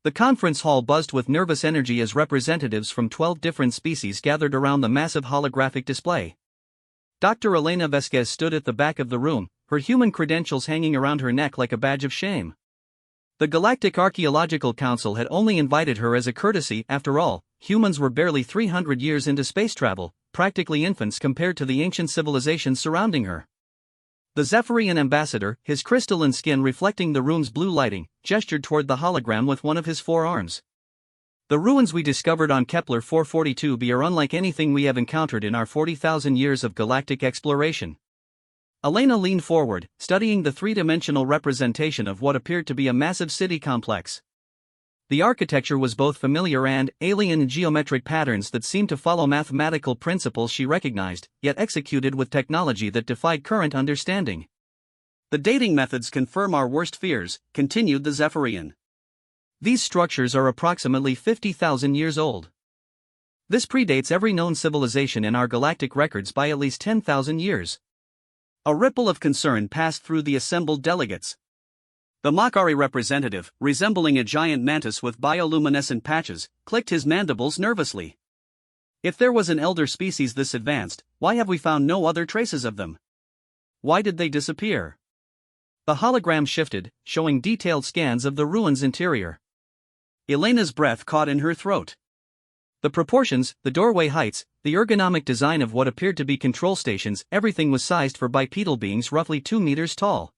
The conference hall buzzed with nervous energy as representatives from 12 different species gathered around the massive holographic display. Dr. Elena Vasquez stood at the back of the room, her human credentials hanging around her neck like a badge of shame. The Galactic Archaeological Council had only invited her as a courtesy. After all, humans were barely 300 years into space travel, practically infants compared to the ancient civilizations surrounding her. The Zephyrian ambassador, his crystalline skin reflecting the room's blue lighting, gestured toward the hologram with one of his four arms. The ruins we discovered on Kepler 442b are unlike anything we have encountered in our 40,000 years of galactic exploration. Elena leaned forward, studying the three-dimensional representation of what appeared to be a massive city complex. The architecture was both familiar and alien in geometric patterns that seemed to follow mathematical principles she recognized, yet executed with technology that defied current understanding. The dating methods confirm our worst fears, continued the Zephyrian. These structures are approximately 50,000 years old. This predates every known civilization in our galactic records by at least 10,000 years. A ripple of concern passed through the assembled delegates. The Makari representative, resembling a giant mantis with bioluminescent patches, clicked his mandibles nervously. If there was an elder species this advanced, why have we found no other traces of them? Why did they disappear? The hologram shifted, showing detailed scans of the ruins' interior. Elena's breath caught in her throat. The proportions, the doorway heights, the ergonomic design of what appeared to be control stations, everything was sized for bipedal beings roughly 2 meters tall.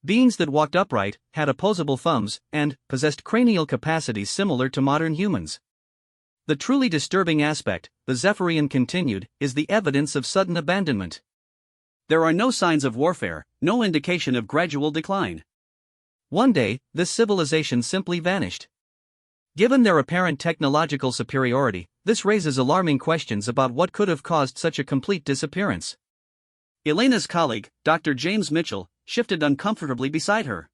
Beings that walked upright, had opposable thumbs, and possessed cranial capacities similar to modern humans. The truly disturbing aspect, the Zephyrian continued, is the evidence of sudden abandonment. There are no signs of warfare, no indication of gradual decline. One day, this civilization simply vanished. Given their apparent technological superiority, this raises alarming questions about what could have caused such a complete disappearance. Elena's colleague, Dr. James Mitchell, shifted uncomfortably beside her.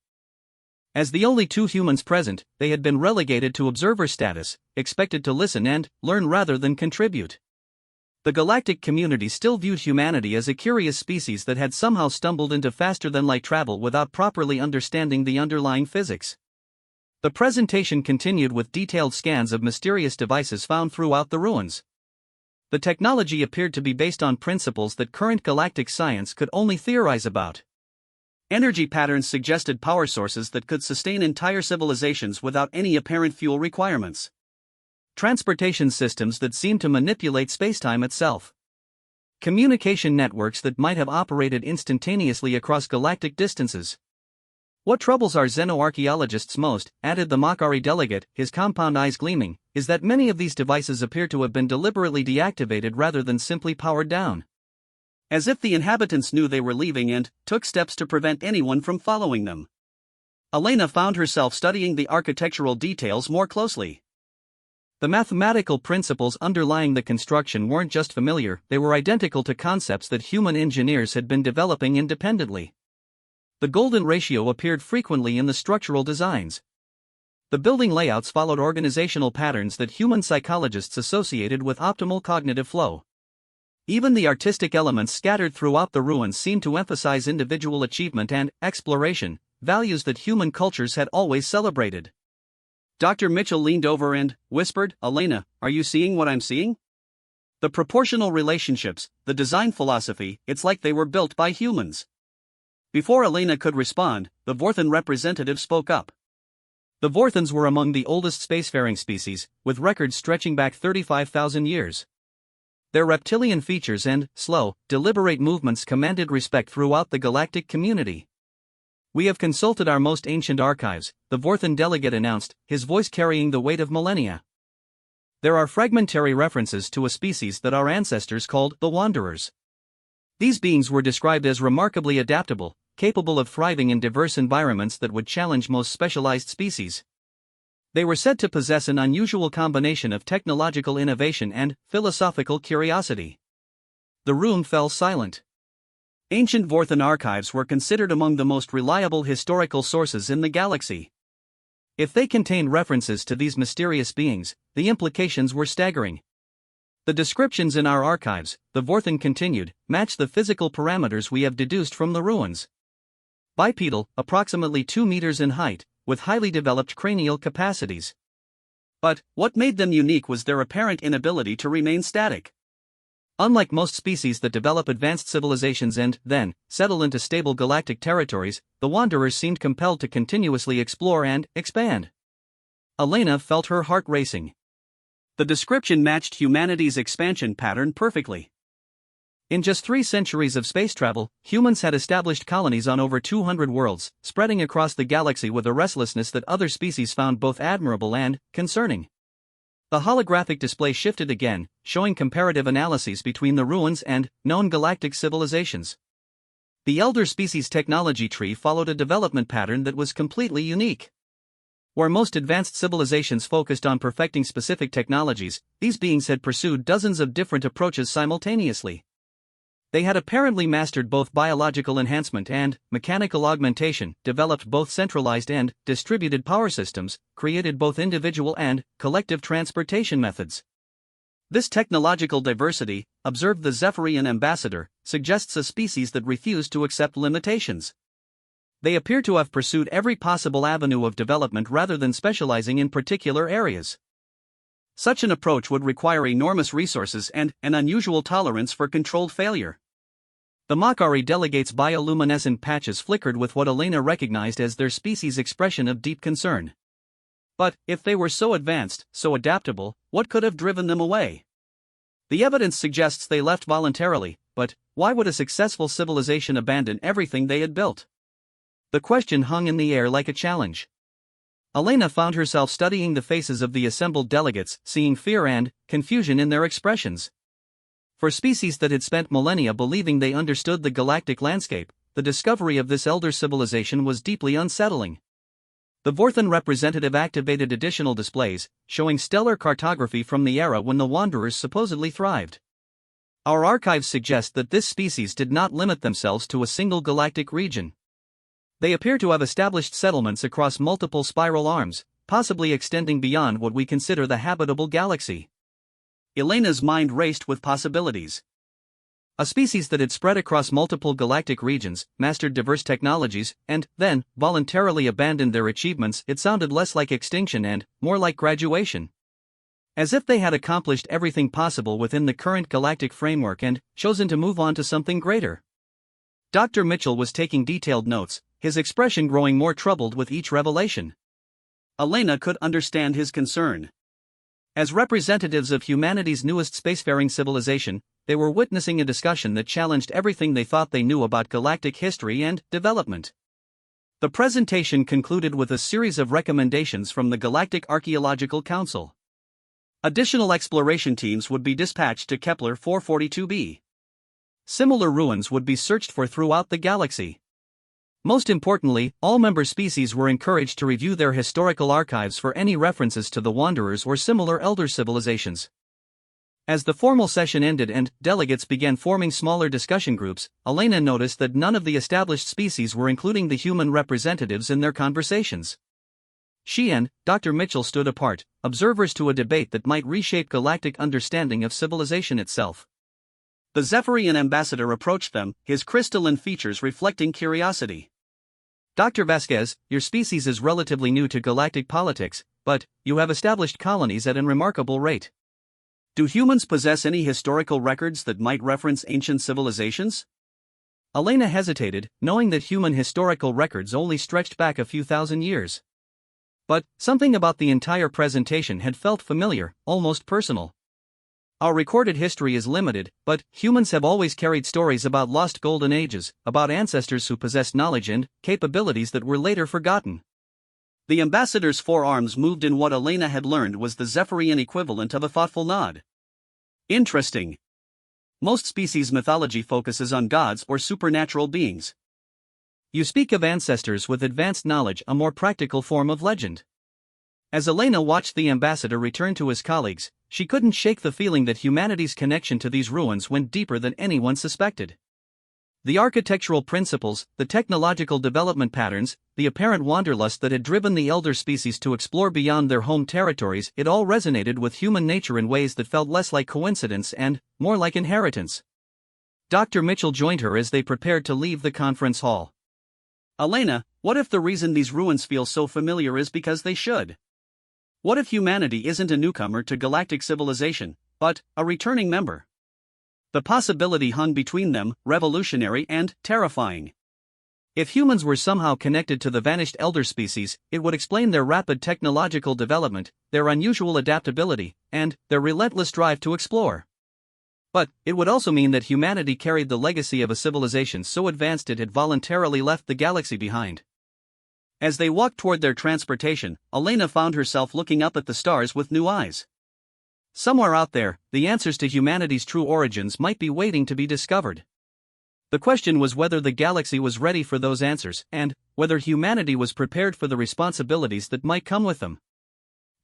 As the only two humans present, they had been relegated to observer status, expected to listen and learn rather than contribute. The galactic community still viewed humanity as a curious species that had somehow stumbled into faster-than-light travel without properly understanding the underlying physics. The presentation continued with detailed scans of mysterious devices found throughout the ruins. The technology appeared to be based on principles that current galactic science could only theorize about. Energy patterns suggested power sources that could sustain entire civilizations without any apparent fuel requirements. Transportation systems that seemed to manipulate spacetime itself. Communication networks that might have operated instantaneously across galactic distances. What troubles our xenoarchaeologists most, added the Makari delegate, his compound eyes gleaming, is that many of these devices appear to have been deliberately deactivated rather than simply powered down. As if the inhabitants knew they were leaving and took steps to prevent anyone from following them. Elena found herself studying the architectural details more closely. The mathematical principles underlying the construction weren't just familiar, they were identical to concepts that human engineers had been developing independently. The golden ratio appeared frequently in the structural designs. The building layouts followed organizational patterns that human psychologists associated with optimal cognitive flow. Even the artistic elements scattered throughout the ruins seemed to emphasize individual achievement and exploration, values that human cultures had always celebrated. Dr. Mitchell leaned over and whispered, "Elena, are you seeing what I'm seeing? The proportional relationships, the design philosophy, it's like they were built by humans." Before Elena could respond, the Vorthan representative spoke up. The Vorthans were among the oldest spacefaring species, with records stretching back 35,000 years. Their reptilian features and slow, deliberate movements commanded respect throughout the galactic community. "We have consulted our most ancient archives," the Vorthan delegate announced, his voice carrying the weight of millennia. "There are fragmentary references to a species that our ancestors called the Wanderers. These beings were described as remarkably adaptable, capable of thriving in diverse environments that would challenge most specialized species. They were said to possess an unusual combination of technological innovation and philosophical curiosity." The room fell silent. Ancient Vorthan archives were considered among the most reliable historical sources in the galaxy. If they contained references to these mysterious beings, the implications were staggering. "The descriptions in our archives," the Vorthan continued, "match the physical parameters we have deduced from the ruins. Bipedal, approximately 2 meters in height, with highly developed cranial capacities. But what made them unique was their apparent inability to remain static. Unlike most species that develop advanced civilizations and, then, settle into stable galactic territories, the Wanderers seemed compelled to continuously explore and expand. Elena felt her heart racing. The description matched humanity's expansion pattern perfectly. In just 3 centuries of space travel, humans had established colonies on over 200 worlds, spreading across the galaxy with a restlessness that other species found both admirable and concerning. The holographic display shifted again, showing comparative analyses between the ruins and known galactic civilizations. The elder species technology tree followed a development pattern that was completely unique. Where most advanced civilizations focused on perfecting specific technologies, these beings had pursued dozens of different approaches simultaneously. They had apparently mastered both biological enhancement and mechanical augmentation, developed both centralized and distributed power systems, created both individual and collective transportation methods. This technological diversity, observed the Zephyrian ambassador, suggests a species that refused to accept limitations. They appear to have pursued every possible avenue of development rather than specializing in particular areas. Such an approach would require enormous resources and an unusual tolerance for controlled failure. The Makari delegates' bioluminescent patches flickered with what Elena recognized as their species' expression of deep concern. But, if they were so advanced, so adaptable, what could have driven them away? The evidence suggests they left voluntarily, but why would a successful civilization abandon everything they had built? The question hung in the air like a challenge. Elena found herself studying the faces of the assembled delegates, seeing fear and confusion in their expressions. For species that had spent millennia believing they understood the galactic landscape, the discovery of this elder civilization was deeply unsettling. The Vorthan representative activated additional displays, showing stellar cartography from the era when the Wanderers supposedly thrived. Our archives suggest that this species did not limit themselves to a single galactic region. They appear to have established settlements across multiple spiral arms, possibly extending beyond what we consider the habitable galaxy. Elena's mind raced with possibilities. A species that had spread across multiple galactic regions, mastered diverse technologies, and then voluntarily abandoned their achievements. It sounded less like extinction and more like graduation. As if they had accomplished everything possible within the current galactic framework and chosen to move on to something greater. Dr. Mitchell was taking detailed notes, his expression growing more troubled with each revelation. Elena could understand his concern. As representatives of humanity's newest spacefaring civilization, they were witnessing a discussion that challenged everything they thought they knew about galactic history and development. The presentation concluded with a series of recommendations from the Galactic Archaeological Council. Additional exploration teams would be dispatched to Kepler 442b. Similar ruins would be searched for throughout the galaxy. Most importantly, all member species were encouraged to review their historical archives for any references to the Wanderers or similar elder civilizations. As the formal session ended and delegates began forming smaller discussion groups, Elena noticed that none of the established species were including the human representatives in their conversations. She and Dr. Mitchell stood apart, observers to a debate that might reshape galactic understanding of civilization itself. The Zephyrian ambassador approached them, his crystalline features reflecting curiosity. Dr. Vasquez, your species is relatively new to galactic politics, but you have established colonies at a remarkable rate. Do humans possess any historical records that might reference ancient civilizations? Elena hesitated, knowing that human historical records only stretched back a few thousand years. But something about the entire presentation had felt familiar, almost personal. Our recorded history is limited, but humans have always carried stories about lost golden ages, about ancestors who possessed knowledge and capabilities that were later forgotten. The ambassador's forearms moved in what Elena had learned was the Zephyrian equivalent of a thoughtful nod. Interesting. Most species mythology focuses on gods or supernatural beings. You speak of ancestors with advanced knowledge, a more practical form of legend. As Elena watched the ambassador return to his colleagues, she couldn't shake the feeling that humanity's connection to these ruins went deeper than anyone suspected. The architectural principles, the technological development patterns, the apparent wanderlust that had driven the elder species to explore beyond their home territories, it all resonated with human nature in ways that felt less like coincidence and more like inheritance. Dr. Mitchell joined her as they prepared to leave the conference hall. Elena, what if the reason these ruins feel so familiar is because they should? What if humanity isn't a newcomer to galactic civilization, but a returning member? The possibility hung between them, revolutionary and terrifying. If humans were somehow connected to the vanished elder species, it would explain their rapid technological development, their unusual adaptability, and their relentless drive to explore. But it would also mean that humanity carried the legacy of a civilization so advanced it had voluntarily left the galaxy behind. As they walked toward their transportation, Elena found herself looking up at the stars with new eyes. Somewhere out there, the answers to humanity's true origins might be waiting to be discovered. The question was whether the galaxy was ready for those answers, and whether humanity was prepared for the responsibilities that might come with them.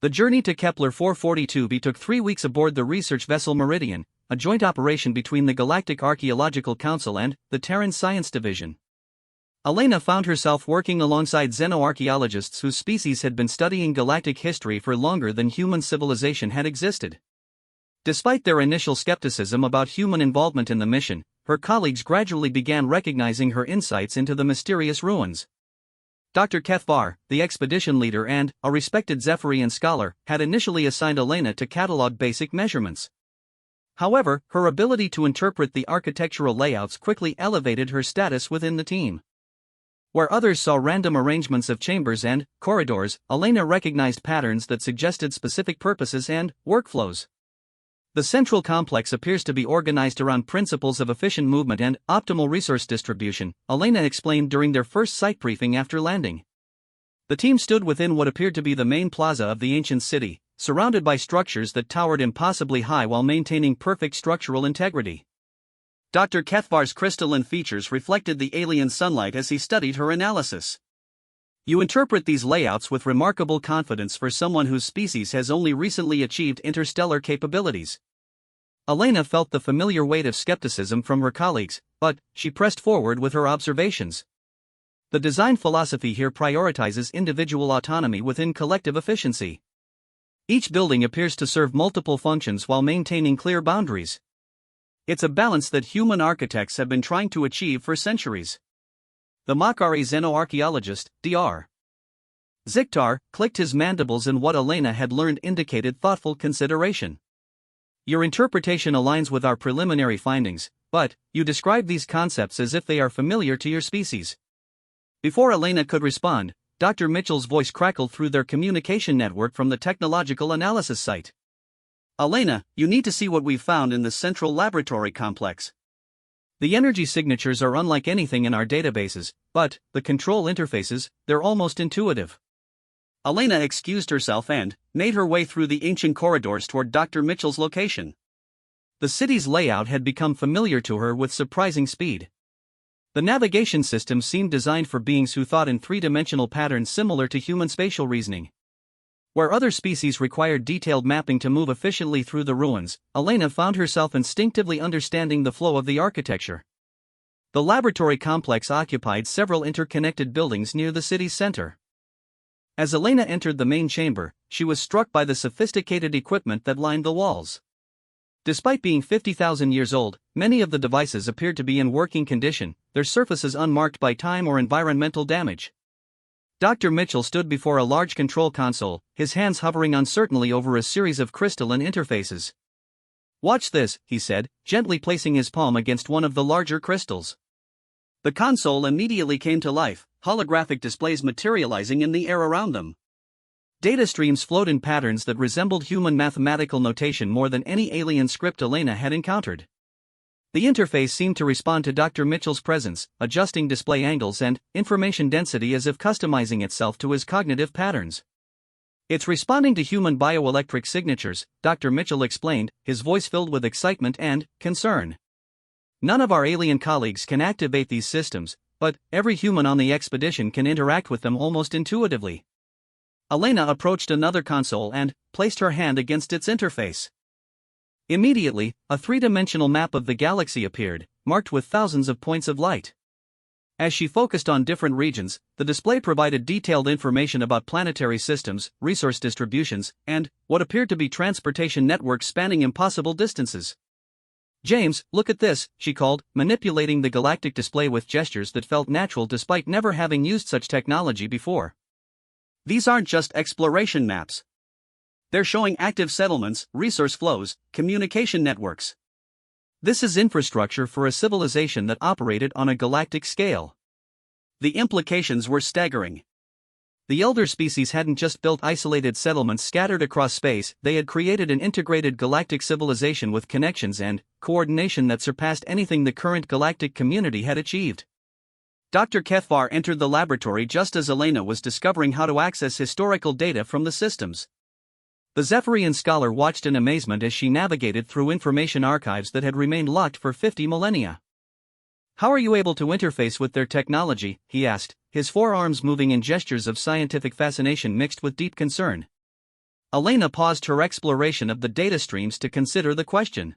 The journey to Kepler 442b took 3 weeks aboard the research vessel Meridian, a joint operation between the Galactic Archaeological Council and the Terran Science Division. Elena found herself working alongside xenoarchaeologists whose species had been studying galactic history for longer than human civilization had existed. Despite their initial skepticism about human involvement in the mission, her colleagues gradually began recognizing her insights into the mysterious ruins. Dr. Kethvar, the expedition leader and a respected Zephyrian scholar, had initially assigned Elena to catalog basic measurements. However, her ability to interpret the architectural layouts quickly elevated her status within the team. Where others saw random arrangements of chambers and corridors, Elena recognized patterns that suggested specific purposes and workflows. The central complex appears to be organized around principles of efficient movement and optimal resource distribution, Elena explained during their first site briefing after landing. The team stood within what appeared to be the main plaza of the ancient city, surrounded by structures that towered impossibly high while maintaining perfect structural integrity. Dr. Kethvar's crystalline features reflected the alien sunlight as he studied her analysis. You interpret these layouts with remarkable confidence for someone whose species has only recently achieved interstellar capabilities. Elena felt the familiar weight of skepticism from her colleagues, but she pressed forward with her observations. The design philosophy here prioritizes individual autonomy within collective efficiency. Each building appears to serve multiple functions while maintaining clear boundaries. It's a balance that human architects have been trying to achieve for centuries. The Makari xenoarchaeologist, Dr. Ziktar, clicked his mandibles, and what Elena had learned indicated thoughtful consideration. Your interpretation aligns with our preliminary findings, but you describe these concepts as if they are familiar to your species. Before Elena could respond, Dr. Mitchell's voice crackled through their communication network from the technological analysis site. Elena, you need to see what we've found in the central laboratory complex. The energy signatures are unlike anything in our databases, but the control interfaces, they're almost intuitive. Elena excused herself and made her way through the ancient corridors toward Dr. Mitchell's location. The city's layout had become familiar to her with surprising speed. The navigation system seemed designed for beings who thought in three-dimensional patterns similar to human spatial reasoning. Where other species required detailed mapping to move efficiently through the ruins, Elena found herself instinctively understanding the flow of the architecture. The laboratory complex occupied several interconnected buildings near the city's center. As Elena entered the main chamber, she was struck by the sophisticated equipment that lined the walls. Despite being 50,000 years old, many of the devices appeared to be in working condition, their surfaces unmarked by time or environmental damage. Dr. Mitchell stood before a large control console, his hands hovering uncertainly over a series of crystalline interfaces. "Watch this," he said, gently placing his palm against one of the larger crystals. The console immediately came to life, holographic displays materializing in the air around them. Data streams flowed in patterns that resembled human mathematical notation more than any alien script Elena had encountered. The interface seemed to respond to Dr. Mitchell's presence, adjusting display angles and information density as if customizing itself to his cognitive patterns. "It's responding to human bioelectric signatures," Dr. Mitchell explained, his voice filled with excitement and concern. "None of our alien colleagues can activate these systems, but every human on the expedition can interact with them almost intuitively." Elena approached another console and placed her hand against its interface. Immediately, a three-dimensional map of the galaxy appeared, marked with thousands of points of light. As she focused on different regions, the display provided detailed information about planetary systems, resource distributions, and what appeared to be transportation networks spanning impossible distances. James, look at this, she called, manipulating the galactic display with gestures that felt natural despite never having used such technology before. These aren't just exploration maps. They're showing active settlements, resource flows, communication networks. This is infrastructure for a civilization that operated on a galactic scale. The implications were staggering. The elder species hadn't just built isolated settlements scattered across space, they had created an integrated galactic civilization with connections and coordination that surpassed anything the current galactic community had achieved. Dr. Kethvar entered the laboratory just as Elena was discovering how to access historical data from the systems. The Zephyrian scholar watched in amazement as she navigated through information archives that had remained locked for 50 millennia. How are you able to interface with their technology? He asked, his forearms moving in gestures of scientific fascination mixed with deep concern. Elena paused her exploration of the data streams to consider the question.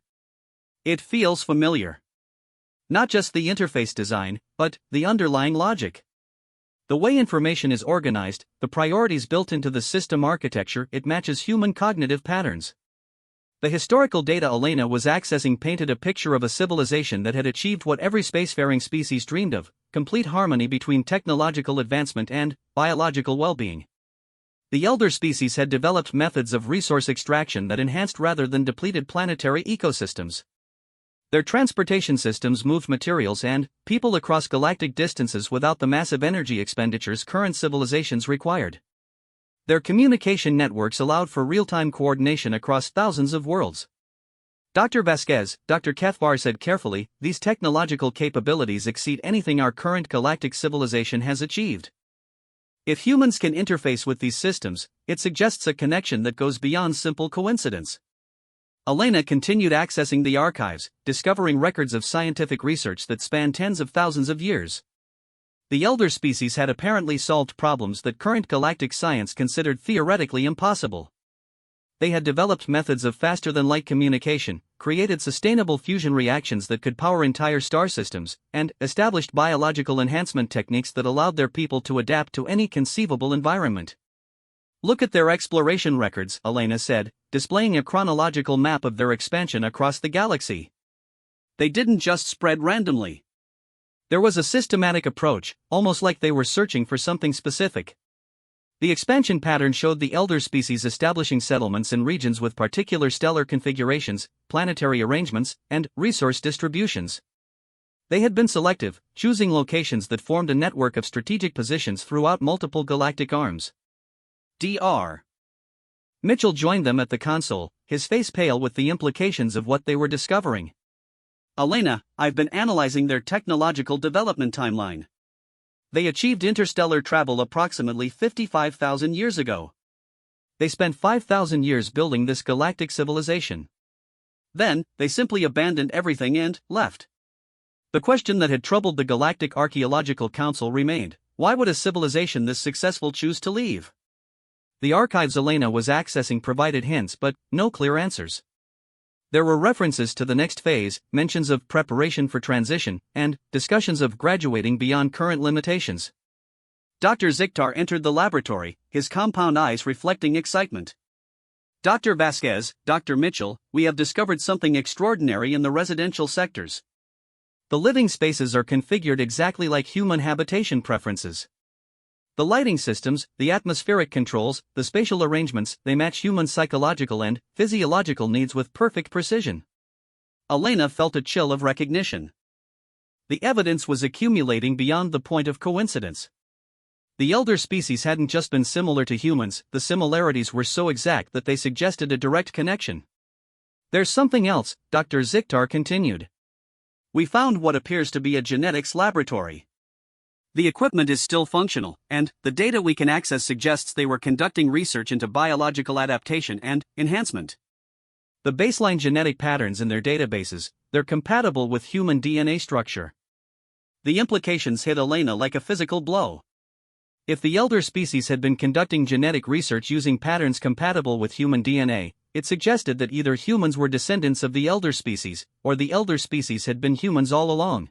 It feels familiar. Not just the interface design, but the underlying logic. The way information is organized, the priorities built into the system architecture, it matches human cognitive patterns. The historical data Elena was accessing painted a picture of a civilization that had achieved what every spacefaring species dreamed of: complete harmony between technological advancement and biological well-being. The elder species had developed methods of resource extraction that enhanced rather than depleted planetary ecosystems. Their transportation systems moved materials and people across galactic distances without the massive energy expenditures current civilizations required. Their communication networks allowed for real-time coordination across thousands of worlds. Dr. Vasquez, Dr. Kethvar said carefully, these technological capabilities exceed anything our current galactic civilization has achieved. If humans can interface with these systems, it suggests a connection that goes beyond simple coincidence. Elena continued accessing the archives, discovering records of scientific research that span tens of thousands of years. The elder species had apparently solved problems that current galactic science considered theoretically impossible. They had developed methods of faster-than-light communication, created sustainable fusion reactions that could power entire star systems, and established biological enhancement techniques that allowed their people to adapt to any conceivable environment. Look at their exploration records, Elena said, displaying a chronological map of their expansion across the galaxy. They didn't just spread randomly. There was a systematic approach, almost like they were searching for something specific. The expansion pattern showed the elder species establishing settlements in regions with particular stellar configurations, planetary arrangements, and resource distributions. They had been selective, choosing locations that formed a network of strategic positions throughout multiple galactic arms. Dr. Mitchell joined them at the console, his face pale with the implications of what they were discovering. Elena, I've been analyzing their technological development timeline. They achieved interstellar travel approximately 55,000 years ago. They spent 5,000 years building this galactic civilization. Then, they simply abandoned everything and left. The question that had troubled the Galactic Archaeological Council remained: why would a civilization this successful choose to leave? The archives Elena was accessing provided hints but no clear answers. There were references to the next phase, mentions of preparation for transition, and discussions of graduating beyond current limitations. Dr. Zikhtar entered the laboratory, his compound eyes reflecting excitement. Dr. Vasquez, Dr. Mitchell, we have discovered something extraordinary in the residential sectors. The living spaces are configured exactly like human habitation preferences. The lighting systems, the atmospheric controls, the spatial arrangements, they match human psychological and physiological needs with perfect precision. Elena felt a chill of recognition. The evidence was accumulating beyond the point of coincidence. The elder species hadn't just been similar to humans, the similarities were so exact that they suggested a direct connection. There's something else, Dr. Zikhtar continued. We found what appears to be a genetics laboratory. The equipment is still functional, and the data we can access suggests they were conducting research into biological adaptation and enhancement. The baseline genetic patterns in their databases, they're compatible with human DNA structure. The implications hit Elena like a physical blow. If the elder species had been conducting genetic research using patterns compatible with human DNA, it suggested that either humans were descendants of the elder species, or the elder species had been humans all along.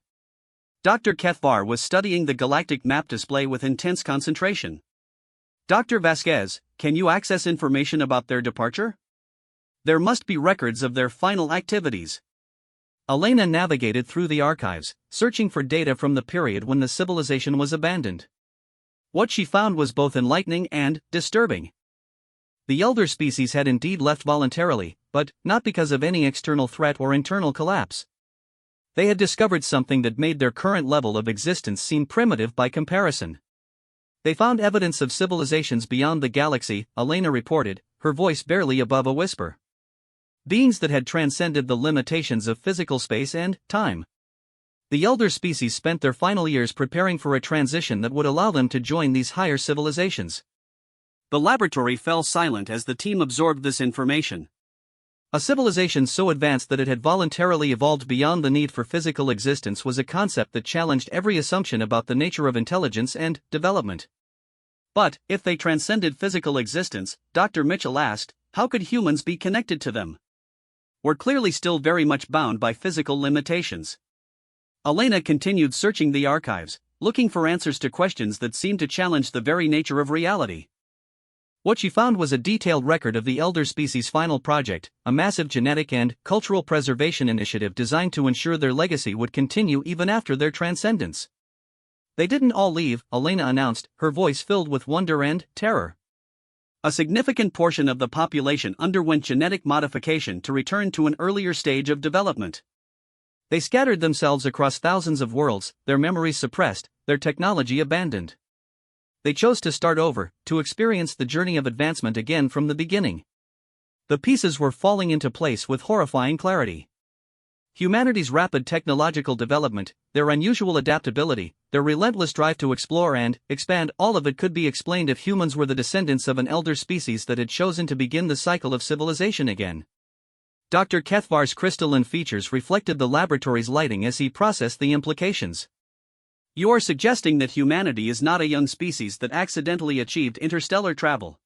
Dr. Kethvar was studying the galactic map display with intense concentration. Dr. Vasquez, can you access information about their departure? There must be records of their final activities. Elena navigated through the archives, searching for data from the period when the civilization was abandoned. What she found was both enlightening and disturbing. The elder species had indeed left voluntarily, but not because of any external threat or internal collapse. They had discovered something that made their current level of existence seem primitive by comparison. They found evidence of civilizations beyond the galaxy, Elena reported, her voice barely above a whisper. Beings that had transcended the limitations of physical space and time. The elder species spent their final years preparing for a transition that would allow them to join these higher civilizations. The laboratory fell silent as the team absorbed this information. A civilization so advanced that it had voluntarily evolved beyond the need for physical existence was a concept that challenged every assumption about the nature of intelligence and development. But, if they transcended physical existence, Dr. Mitchell asked, how could humans be connected to them? We're clearly still very much bound by physical limitations. Elena continued searching the archives, looking for answers to questions that seemed to challenge the very nature of reality. What she found was a detailed record of the elder species' final project, a massive genetic and cultural preservation initiative designed to ensure their legacy would continue even after their transcendence. They didn't all leave, Elena announced, her voice filled with wonder and terror. A significant portion of the population underwent genetic modification to return to an earlier stage of development. They scattered themselves across thousands of worlds, their memories suppressed, their technology abandoned. They chose to start over, to experience the journey of advancement again from the beginning. The pieces were falling into place with horrifying clarity. Humanity's rapid technological development, their unusual adaptability, their relentless drive to explore and expand, all of it could be explained if humans were the descendants of an elder species that had chosen to begin the cycle of civilization again. Dr. Kethvar's crystalline features reflected the laboratory's lighting as he processed the implications. You are suggesting that humanity is not a young species that accidentally achieved interstellar travel.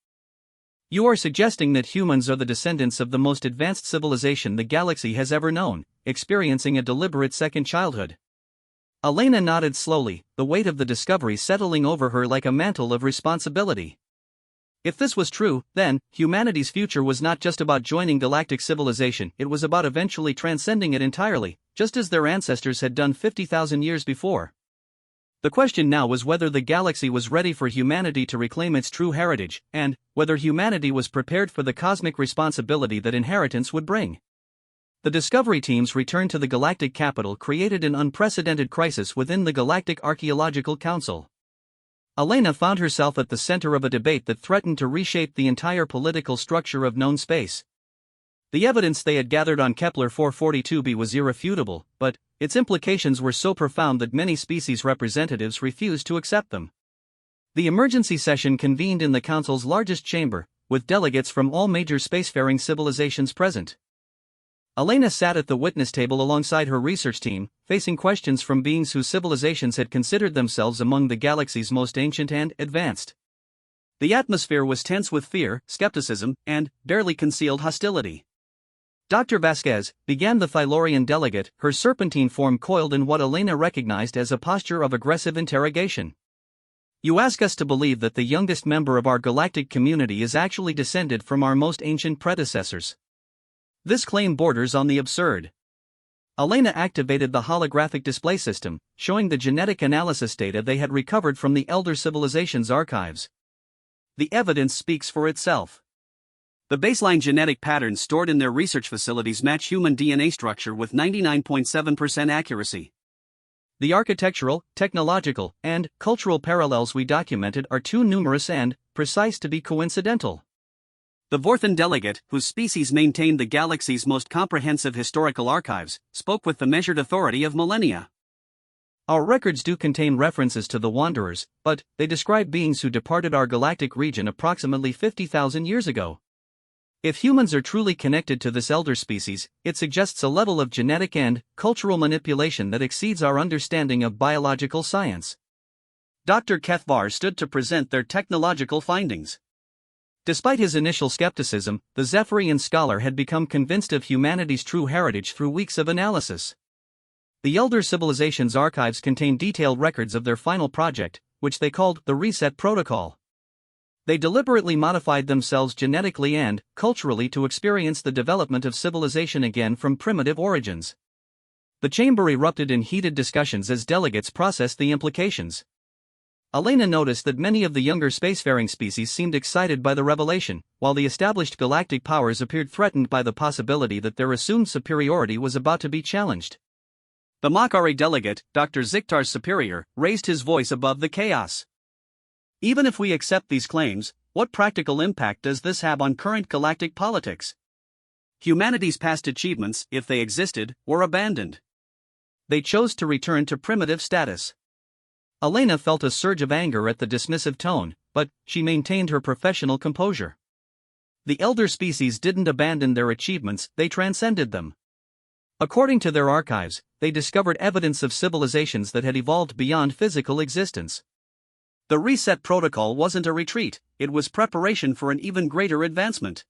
You are suggesting that humans are the descendants of the most advanced civilization the galaxy has ever known, experiencing a deliberate second childhood. Elena nodded slowly, the weight of the discovery settling over her like a mantle of responsibility. If this was true, then, humanity's future was not just about joining galactic civilization, it was about eventually transcending it entirely, just as their ancestors had done 50,000 years before. The question now was whether the galaxy was ready for humanity to reclaim its true heritage, and whether humanity was prepared for the cosmic responsibility that inheritance would bring. The Discovery teams returned to the galactic capital created an unprecedented crisis within the Galactic Archaeological Council. Elena found herself at the center of a debate that threatened to reshape the entire political structure of known space. The evidence they had gathered on Kepler 442b was irrefutable, but its implications were so profound that many species representatives refused to accept them. The emergency session convened in the Council's largest chamber, with delegates from all major spacefaring civilizations present. Elena sat at the witness table alongside her research team, facing questions from beings whose civilizations had considered themselves among the galaxy's most ancient and advanced. The atmosphere was tense with fear, skepticism, and barely concealed hostility. Dr. Vasquez, began the Thylorian delegate, her serpentine form coiled in what Elena recognized as a posture of aggressive interrogation. You ask us to believe that the youngest member of our galactic community is actually descended from our most ancient predecessors. This claim borders on the absurd. Elena activated the holographic display system, showing the genetic analysis data they had recovered from the elder civilization's archives. The evidence speaks for itself. The baseline genetic patterns stored in their research facilities match human DNA structure with 99.7% accuracy. The architectural, technological, and cultural parallels we documented are too numerous and precise to be coincidental. The Vorthan delegate, whose species maintained the galaxy's most comprehensive historical archives, spoke with the measured authority of millennia. Our records do contain references to the Wanderers, but they describe beings who departed our galactic region approximately 50,000 years ago. If humans are truly connected to this elder species, it suggests a level of genetic and cultural manipulation that exceeds our understanding of biological science. Dr. Kethvar stood to present their technological findings. Despite his initial skepticism, the Zephyrian scholar had become convinced of humanity's true heritage through weeks of analysis. The elder civilization's archives contain detailed records of their final project, which they called the Reset Protocol. They deliberately modified themselves genetically and culturally to experience the development of civilization again from primitive origins. The chamber erupted in heated discussions as delegates processed the implications. Elena noticed that many of the younger spacefaring species seemed excited by the revelation, while the established galactic powers appeared threatened by the possibility that their assumed superiority was about to be challenged. The Makari delegate, Dr. Ziktar's superior, raised his voice above the chaos. Even if we accept these claims, what practical impact does this have on current galactic politics? Humanity's past achievements, if they existed, were abandoned. They chose to return to primitive status. Elena felt a surge of anger at the dismissive tone, but she maintained her professional composure. The elder species didn't abandon their achievements, they transcended them. According to their archives, they discovered evidence of civilizations that had evolved beyond physical existence. The reset protocol wasn't a retreat, it was preparation for an even greater advancement.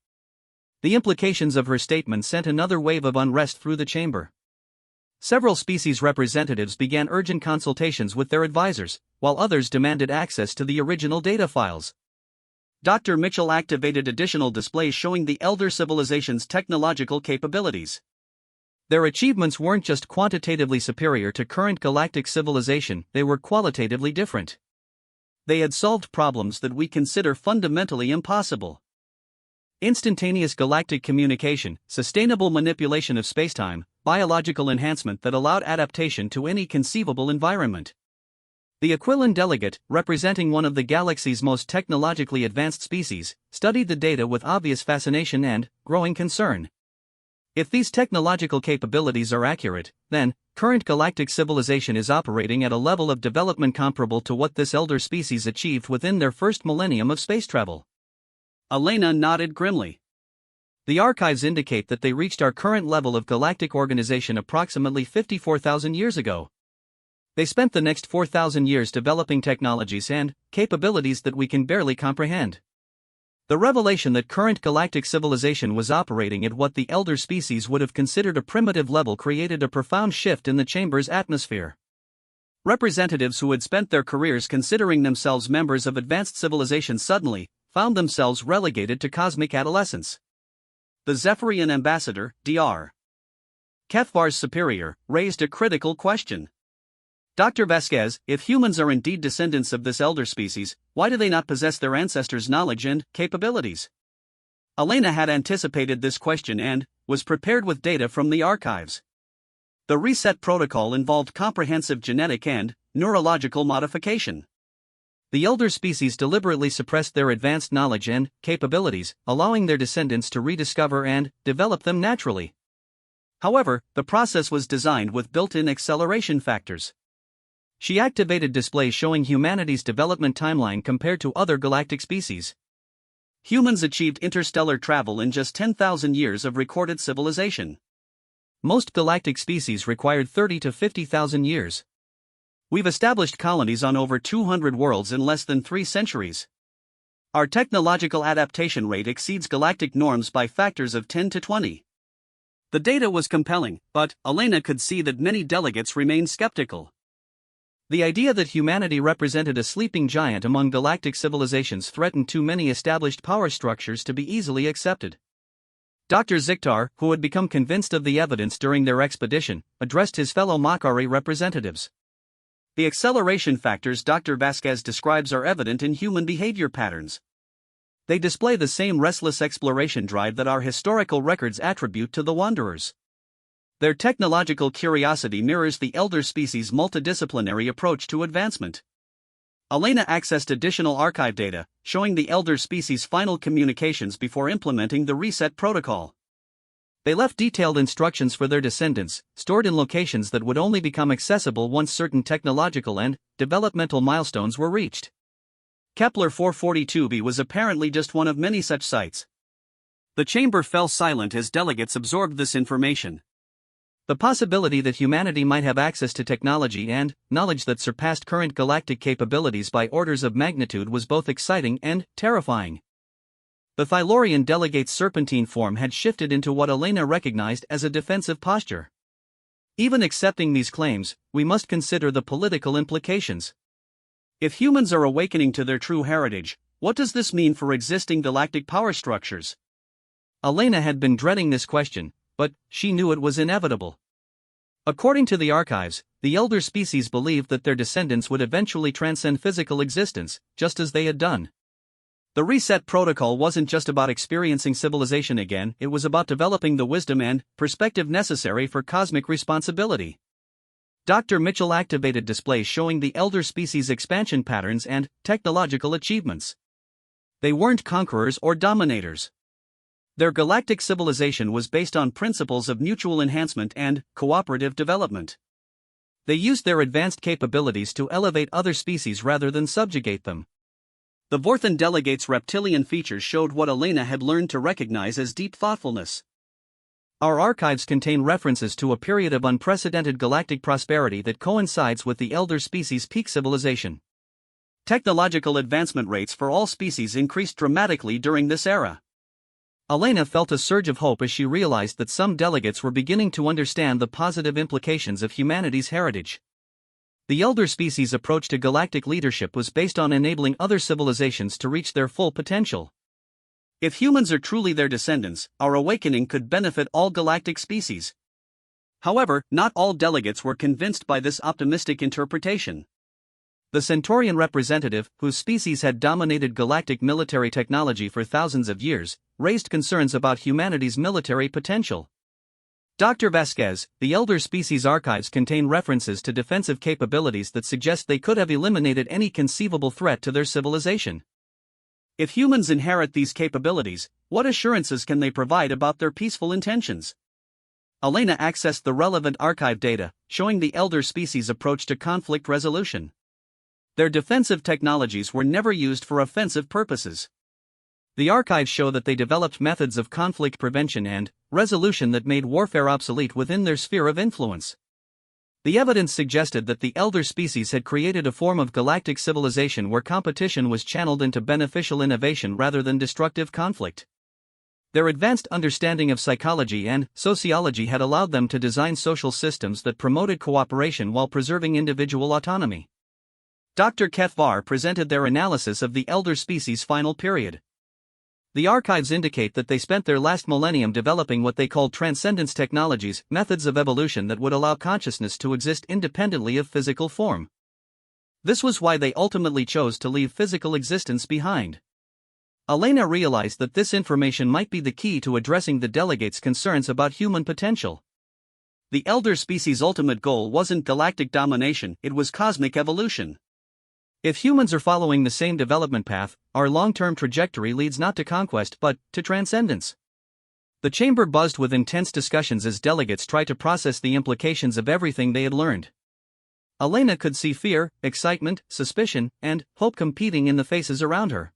The implications of her statement sent another wave of unrest through the chamber. Several species representatives began urgent consultations with their advisors, while others demanded access to the original data files. Dr. Mitchell activated additional displays showing the elder civilization's technological capabilities. Their achievements weren't just quantitatively superior to current galactic civilization, they were qualitatively different. They had solved problems that we consider fundamentally impossible. Instantaneous galactic communication, sustainable manipulation of spacetime, biological enhancement that allowed adaptation to any conceivable environment. The Aquilon delegate, representing one of the galaxy's most technologically advanced species, studied the data with obvious fascination and growing concern. If these technological capabilities are accurate, then current galactic civilization is operating at a level of development comparable to what this elder species achieved within their first millennium of space travel. Elena nodded grimly. The archives indicate that they reached our current level of galactic organization approximately 54,000 years ago. They spent the next 4,000 years developing technologies and capabilities that we can barely comprehend. The revelation that current galactic civilization was operating at what the elder species would have considered a primitive level created a profound shift in the chamber's atmosphere. Representatives who had spent their careers considering themselves members of advanced civilizations suddenly found themselves relegated to cosmic adolescence. The Zephyrian ambassador, Dr. Kethvar's superior, raised a critical question. Dr. Vasquez, if humans are indeed descendants of this elder species, why do they not possess their ancestors' knowledge and capabilities? Elena had anticipated this question and was prepared with data from the archives. The reset protocol involved comprehensive genetic and neurological modification. The elder species deliberately suppressed their advanced knowledge and capabilities, allowing their descendants to rediscover and develop them naturally. However, the process was designed with built-in acceleration factors. She activated displays showing humanity's development timeline compared to other galactic species. Humans achieved interstellar travel in just 10,000 years of recorded civilization. Most galactic species required 30 to 50,000 years. We've established colonies on over 200 worlds in less than 3 centuries. Our technological adaptation rate exceeds galactic norms by factors of 10 to 20. The data was compelling, but Elena could see that many delegates remained skeptical. The idea that humanity represented a sleeping giant among galactic civilizations threatened too many established power structures to be easily accepted. Dr. Ziktar, who had become convinced of the evidence during their expedition, addressed his fellow Makari representatives. The acceleration factors Dr. Vasquez describes are evident in human behavior patterns. They display the same restless exploration drive that our historical records attribute to the Wanderers. Their technological curiosity mirrors the elder species' multidisciplinary approach to advancement. Elena accessed additional archive data, showing the elder species' final communications before implementing the reset protocol. They left detailed instructions for their descendants, stored in locations that would only become accessible once certain technological and developmental milestones were reached. Kepler 442b was apparently just one of many such sites. The chamber fell silent as delegates absorbed this information. The possibility that humanity might have access to technology and knowledge that surpassed current galactic capabilities by orders of magnitude was both exciting and terrifying. The Thylorian delegate's serpentine form had shifted into what Elena recognized as a defensive posture. Even accepting these claims, we must consider the political implications. If humans are awakening to their true heritage, what does this mean for existing galactic power structures? Elena had been dreading this question, but she knew it was inevitable. According to the archives, the elder species believed that their descendants would eventually transcend physical existence, just as they had done. The reset protocol wasn't just about experiencing civilization again, it was about developing the wisdom and perspective necessary for cosmic responsibility. Dr. Mitchell activated displays showing the elder species' expansion patterns and technological achievements. They weren't conquerors or dominators. Their galactic civilization was based on principles of mutual enhancement and cooperative development. They used their advanced capabilities to elevate other species rather than subjugate them. The Vorthan delegates' reptilian features showed what Elena had learned to recognize as deep thoughtfulness. Our archives contain references to a period of unprecedented galactic prosperity that coincides with the elder species' peak civilization. Technological advancement rates for all species increased dramatically during this era. Elena felt a surge of hope as she realized that some delegates were beginning to understand the positive implications of humanity's heritage. The elder species' approach to galactic leadership was based on enabling other civilizations to reach their full potential. If humans are truly their descendants, our awakening could benefit all galactic species. However, not all delegates were convinced by this optimistic interpretation. The Centaurian representative, whose species had dominated galactic military technology for thousands of years, raised concerns about humanity's military potential. Dr. Vasquez, the elder species archives contain references to defensive capabilities that suggest they could have eliminated any conceivable threat to their civilization. If humans inherit these capabilities, what assurances can they provide about their peaceful intentions? Elena accessed the relevant archive data, showing the elder species' approach to conflict resolution. Their defensive technologies were never used for offensive purposes. The archives show that they developed methods of conflict prevention and resolution that made warfare obsolete within their sphere of influence. The evidence suggested that the elder species had created a form of galactic civilization where competition was channeled into beneficial innovation rather than destructive conflict. Their advanced understanding of psychology and sociology had allowed them to design social systems that promoted cooperation while preserving individual autonomy. Dr. Ketvar presented their analysis of the elder species' final period. The archives indicate that they spent their last millennium developing what they called transcendence technologies, methods of evolution that would allow consciousness to exist independently of physical form. This was why they ultimately chose to leave physical existence behind. Elena realized that this information might be the key to addressing the delegates' concerns about human potential. The elder species' ultimate goal wasn't galactic domination, it was cosmic evolution. If humans are following the same development path, our long-term trajectory leads not to conquest but to transcendence. The chamber buzzed with intense discussions as delegates tried to process the implications of everything they had learned. Elena could see fear, excitement, suspicion, and hope competing in the faces around her.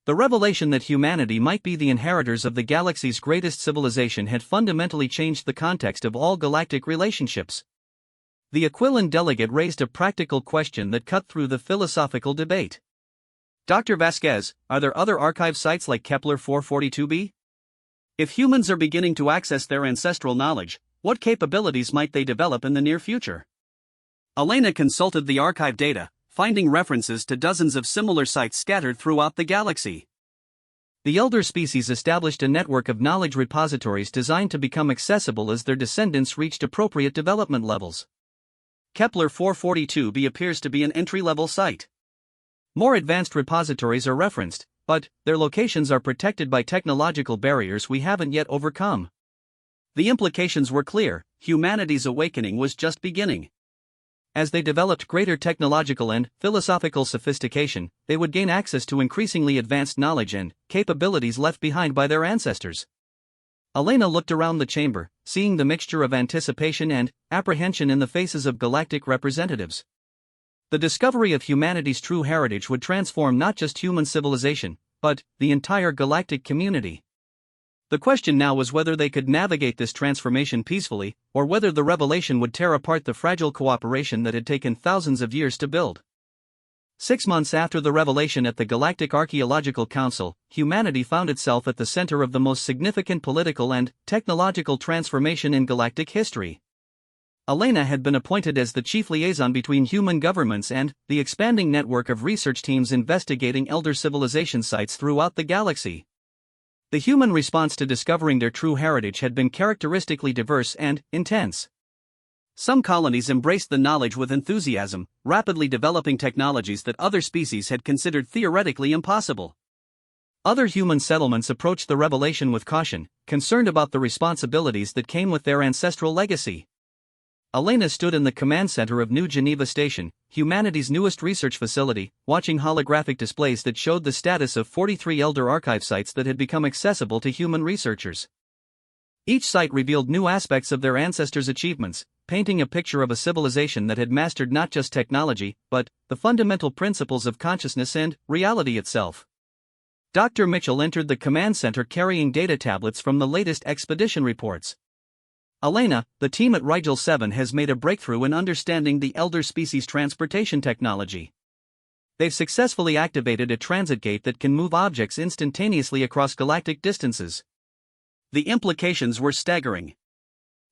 The revelation that humanity might be the inheritors of the galaxy's greatest civilization had fundamentally changed the context of all galactic relationships. The Aquilin delegate raised a practical question that cut through the philosophical debate. Dr. Vasquez, are there other archive sites like Kepler 442b? If humans are beginning to access their ancestral knowledge, what capabilities might they develop in the near future? Elena consulted the archive data, finding references to dozens of similar sites scattered throughout the galaxy. The elder species established a network of knowledge repositories designed to become accessible as their descendants reached appropriate development levels. Kepler 442b appears to be an entry-level site. More advanced repositories are referenced, but their locations are protected by technological barriers we haven't yet overcome. The implications were clear: humanity's awakening was just beginning. As they developed greater technological and philosophical sophistication, they would gain access to increasingly advanced knowledge and capabilities left behind by their ancestors. Elena looked around the chamber, seeing the mixture of anticipation and apprehension in the faces of galactic representatives. The discovery of humanity's true heritage would transform not just human civilization, but the entire galactic community. The question now was whether they could navigate this transformation peacefully, or whether the revelation would tear apart the fragile cooperation that had taken thousands of years to build. 6 months after the revelation at the Galactic Archaeological Council, humanity found itself at the center of the most significant political and technological transformation in galactic history. Elena had been appointed as the chief liaison between human governments and the expanding network of research teams investigating elder civilization sites throughout the galaxy. The human response to discovering their true heritage had been characteristically diverse and intense. Some colonies embraced the knowledge with enthusiasm, rapidly developing technologies that other species had considered theoretically impossible. Other human settlements approached the revelation with caution, concerned about the responsibilities that came with their ancestral legacy. Elena stood in the command center of New Geneva Station, humanity's newest research facility, watching holographic displays that showed the status of 43 elder archive sites that had become accessible to human researchers. Each site revealed new aspects of their ancestors' achievements, painting a picture of a civilization that had mastered not just technology, but the fundamental principles of consciousness and reality itself. Dr. Mitchell entered the command center carrying data tablets from the latest expedition reports. Elena, the team at Rigel 7 has made a breakthrough in understanding the elder species transportation technology. They've successfully activated a transit gate that can move objects instantaneously across galactic distances. The implications were staggering.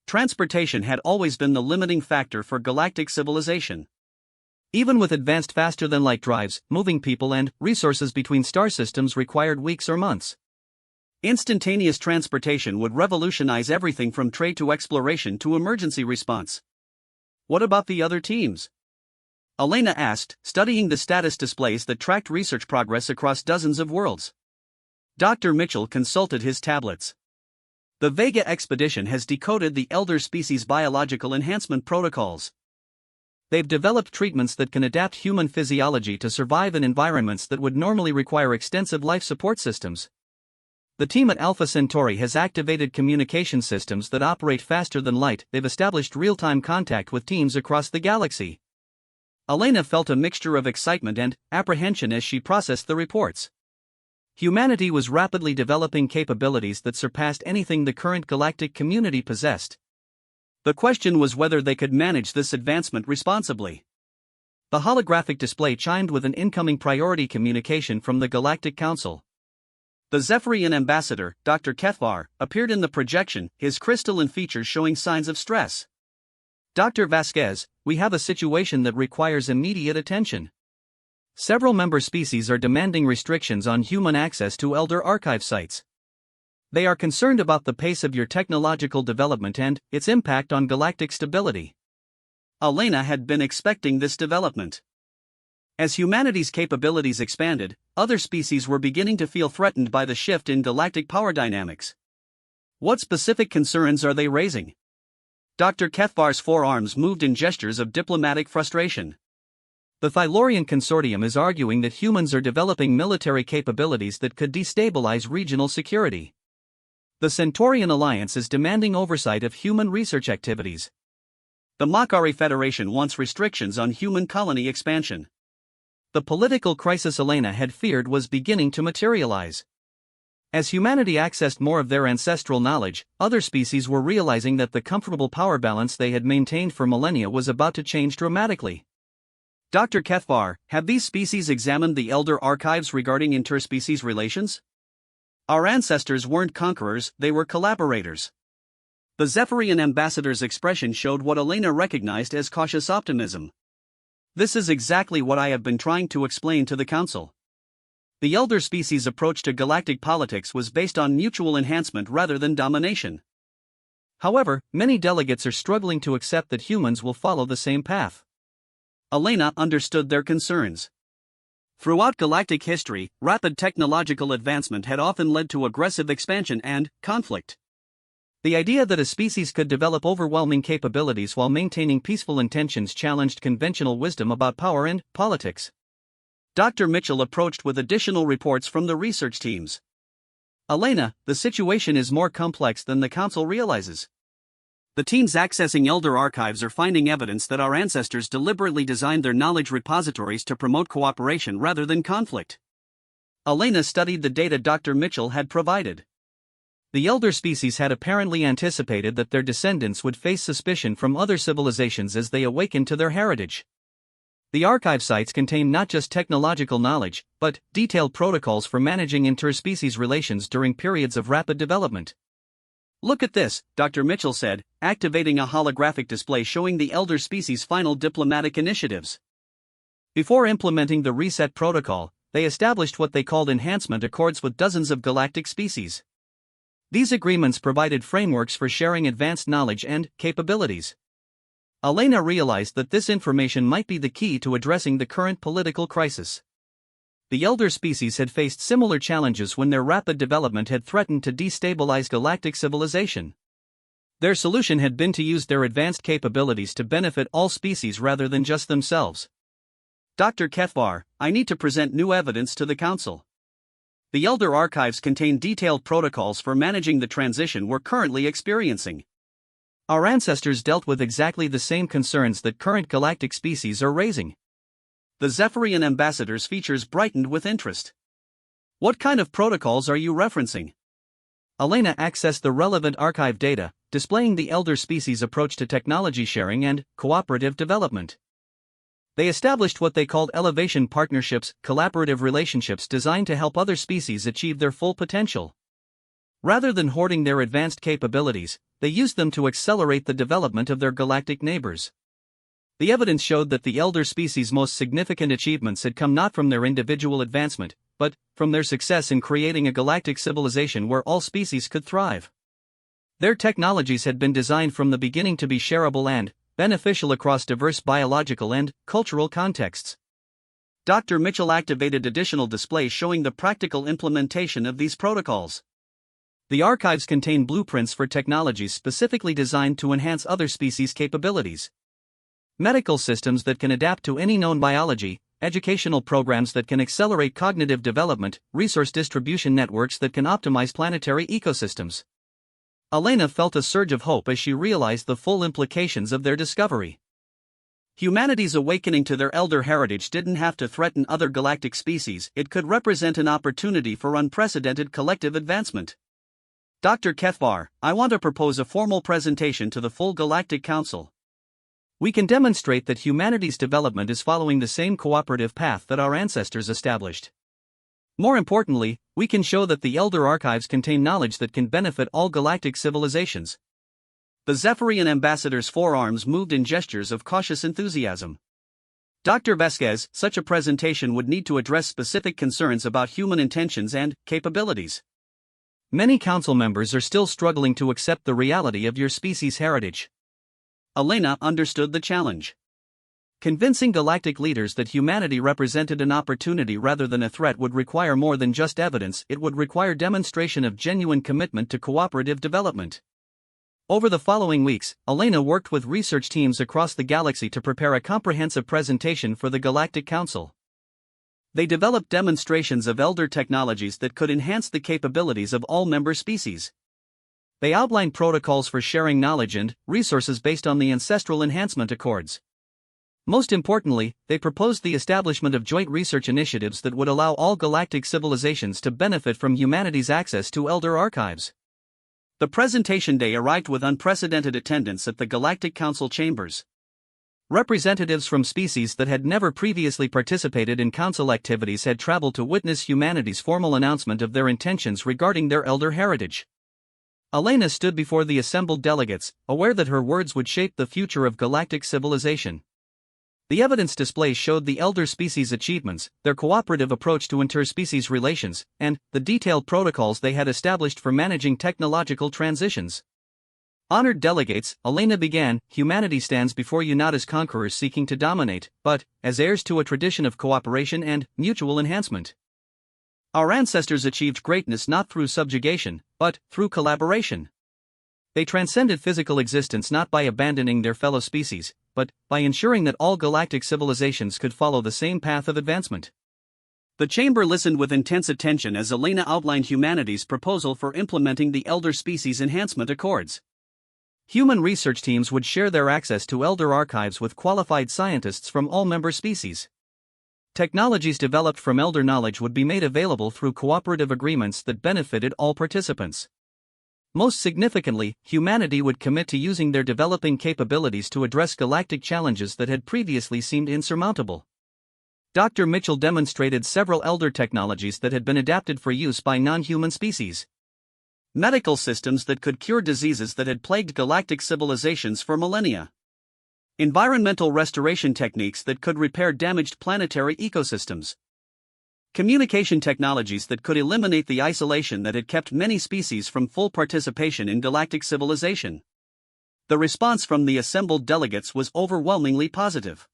Transportation had always been the limiting factor for galactic civilization. Even with advanced faster-than-light drives, moving people and resources between star systems required weeks or months. Instantaneous transportation would revolutionize everything from trade to exploration to emergency response. What about the other teams? Elena asked, studying the status displays that tracked research progress across dozens of worlds. Dr. Mitchell consulted his tablets. The Vega expedition has decoded the elder species' biological enhancement protocols. They've developed treatments that can adapt human physiology to survive in environments that would normally require extensive life support systems. The team at Alpha Centauri has activated communication systems that operate faster than light. They've established real-time contact with teams across the galaxy. Elena felt a mixture of excitement and apprehension as she processed the reports. Humanity was rapidly developing capabilities that surpassed anything the current galactic community possessed. The question was whether they could manage this advancement responsibly. The holographic display chimed with an incoming priority communication from the Galactic Council. The Zephyrian ambassador, Dr. Kethvar, appeared in the projection, his crystalline features showing signs of stress. Dr. Vasquez, we have a situation that requires immediate attention. Several member species are demanding restrictions on human access to elder archive sites. They are concerned about the pace of your technological development and its impact on galactic stability. Elena had been expecting this development. As humanity's capabilities expanded, other species were beginning to feel threatened by the shift in galactic power dynamics. What specific concerns are they raising? Dr. Kethvar's forearms moved in gestures of diplomatic frustration. The Thylorian Consortium is arguing that humans are developing military capabilities that could destabilize regional security. The Centaurian Alliance is demanding oversight of human research activities. The Makari Federation wants restrictions on human colony expansion. The political crisis Elena had feared was beginning to materialize. As humanity accessed more of their ancestral knowledge, other species were realizing that the comfortable power balance they had maintained for millennia was about to change dramatically. Dr. Kethvar, have these species examined the elder archives regarding interspecies relations? Our ancestors weren't conquerors, they were collaborators. The Zephyrian ambassador's expression showed what Elena recognized as cautious optimism. This is exactly what I have been trying to explain to the Council. The elder species' approach to galactic politics was based on mutual enhancement rather than domination. However, many delegates are struggling to accept that humans will follow the same path. Elena understood their concerns. Throughout galactic history, rapid technological advancement had often led to aggressive expansion and conflict. The idea that a species could develop overwhelming capabilities while maintaining peaceful intentions challenged conventional wisdom about power and politics. Dr. Mitchell approached with additional reports from the research teams. Elena, the situation is more complex than the Council realizes. The teams accessing elder archives are finding evidence that our ancestors deliberately designed their knowledge repositories to promote cooperation rather than conflict. Elena studied the data Dr. Mitchell had provided. The elder species had apparently anticipated that their descendants would face suspicion from other civilizations as they awakened to their heritage. The archive sites contain not just technological knowledge, but detailed protocols for managing interspecies relations during periods of rapid development. Look at this, Dr. Mitchell said, activating a holographic display showing the elder species' final diplomatic initiatives. Before implementing the reset protocol, they established what they called enhancement accords with dozens of galactic species. These agreements provided frameworks for sharing advanced knowledge and capabilities. Elena realized that this information might be the key to addressing the current political crisis. The elder species had faced similar challenges when their rapid development had threatened to destabilize galactic civilization. Their solution had been to use their advanced capabilities to benefit all species rather than just themselves. Dr. Kethvar, I need to present new evidence to the Council. The Elder Archives contain detailed protocols for managing the transition we're currently experiencing. Our ancestors dealt with exactly the same concerns that current galactic species are raising. The Zephyrian ambassador's features brightened with interest. What kind of protocols are you referencing? Elena accessed the relevant archive data, displaying the elder species' approach to technology sharing and cooperative development. They established what they called elevation partnerships, collaborative relationships designed to help other species achieve their full potential. Rather than hoarding their advanced capabilities, they used them to accelerate the development of their galactic neighbors. The evidence showed that the elder species' most significant achievements had come not from their individual advancement, but from their success in creating a galactic civilization where all species could thrive. Their technologies had been designed from the beginning to be shareable and beneficial across diverse biological and cultural contexts. Dr. Mitchell activated additional displays showing the practical implementation of these protocols. The archives contain blueprints for technologies specifically designed to enhance other species' capabilities. Medical systems that can adapt to any known biology, educational programs that can accelerate cognitive development, resource distribution networks that can optimize planetary ecosystems. Elena felt a surge of hope as she realized the full implications of their discovery. Humanity's awakening to their elder heritage didn't have to threaten other galactic species, it could represent an opportunity for unprecedented collective advancement. Dr. Kethvar, I want to propose a formal presentation to the full Galactic Council. We can demonstrate that humanity's development is following the same cooperative path that our ancestors established. More importantly, we can show that the Elder Archives contain knowledge that can benefit all galactic civilizations. The Zephyrian ambassador's forearms moved in gestures of cautious enthusiasm. Dr. Vasquez, such a presentation would need to address specific concerns about human intentions and capabilities. Many council members are still struggling to accept the reality of your species' heritage. Elena understood the challenge. Convincing galactic leaders that humanity represented an opportunity rather than a threat would require more than just evidence, it would require demonstration of genuine commitment to cooperative development. Over the following weeks, Elena worked with research teams across the galaxy to prepare a comprehensive presentation for the Galactic Council. They developed demonstrations of elder technologies that could enhance the capabilities of all member species. They outlined protocols for sharing knowledge and resources based on the Ancestral Enhancement Accords. Most importantly, they proposed the establishment of joint research initiatives that would allow all galactic civilizations to benefit from humanity's access to elder archives. The presentation day arrived with unprecedented attendance at the Galactic Council chambers. Representatives from species that had never previously participated in council activities had traveled to witness humanity's formal announcement of their intentions regarding their elder heritage. Elena stood before the assembled delegates, aware that her words would shape the future of galactic civilization. The evidence display showed the elder species' achievements, their cooperative approach to interspecies relations, and the detailed protocols they had established for managing technological transitions. Honored delegates, Elena began, humanity stands before you not as conquerors seeking to dominate, but as heirs to a tradition of cooperation and mutual enhancement. Our ancestors achieved greatness not through subjugation, but through collaboration. They transcended physical existence not by abandoning their fellow species, but by ensuring that all galactic civilizations could follow the same path of advancement. The chamber listened with intense attention as Elena outlined humanity's proposal for implementing the Elder Species Enhancement Accords. Human research teams would share their access to elder archives with qualified scientists from all member species. Technologies developed from elder knowledge would be made available through cooperative agreements that benefited all participants. Most significantly, humanity would commit to using their developing capabilities to address galactic challenges that had previously seemed insurmountable. Dr. Mitchell demonstrated several elder technologies that had been adapted for use by non-human species. Medical systems that could cure diseases that had plagued galactic civilizations for millennia. Environmental restoration techniques that could repair damaged planetary ecosystems. Communication technologies that could eliminate the isolation that had kept many species from full participation in galactic civilization. The response from the assembled delegates was overwhelmingly positive.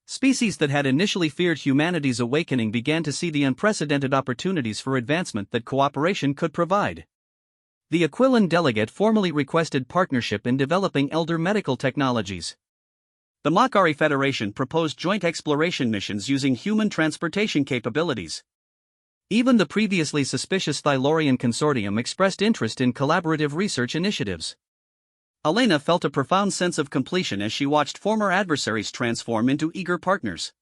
Species that had initially feared humanity's awakening began to see the unprecedented opportunities for advancement that cooperation could provide. The Aquilan delegate formally requested partnership in developing elder medical technologies. The Makari Federation proposed joint exploration missions using human transportation capabilities. Even the previously suspicious Thylorian Consortium expressed interest in collaborative research initiatives. Elena felt a profound sense of completion as she watched former adversaries transform into eager partners.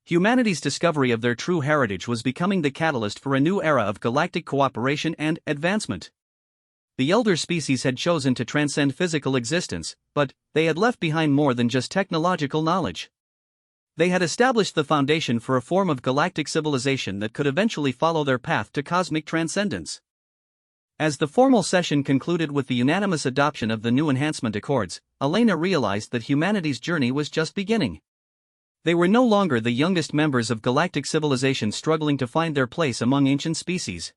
Humanity's discovery of their true heritage was becoming the catalyst for a new era of galactic cooperation and advancement. The elder species had chosen to transcend physical existence, but they had left behind more than just technological knowledge. They had established the foundation for a form of galactic civilization that could eventually follow their path to cosmic transcendence. As the formal session concluded with the unanimous adoption of the new enhancement accords, Elena realized that humanity's journey was just beginning. They were no longer the youngest members of galactic civilization struggling to find their place among ancient species.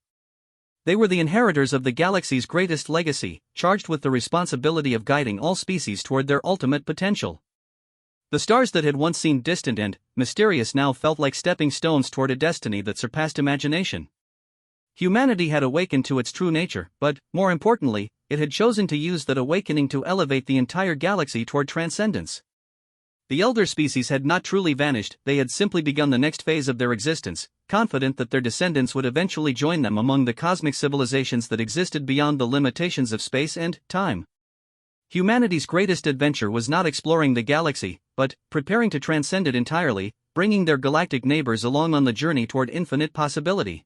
They were the inheritors of the galaxy's greatest legacy, charged with the responsibility of guiding all species toward their ultimate potential. The stars that had once seemed distant and mysterious now felt like stepping stones toward a destiny that surpassed imagination. Humanity had awakened to its true nature, but, more importantly, it had chosen to use that awakening to elevate the entire galaxy toward transcendence. The elder species had not truly vanished, they had simply begun the next phase of their existence, confident that their descendants would eventually join them among the cosmic civilizations that existed beyond the limitations of space and time. Humanity's greatest adventure was not exploring the galaxy, but preparing to transcend it entirely, bringing their galactic neighbors along on the journey toward infinite possibility.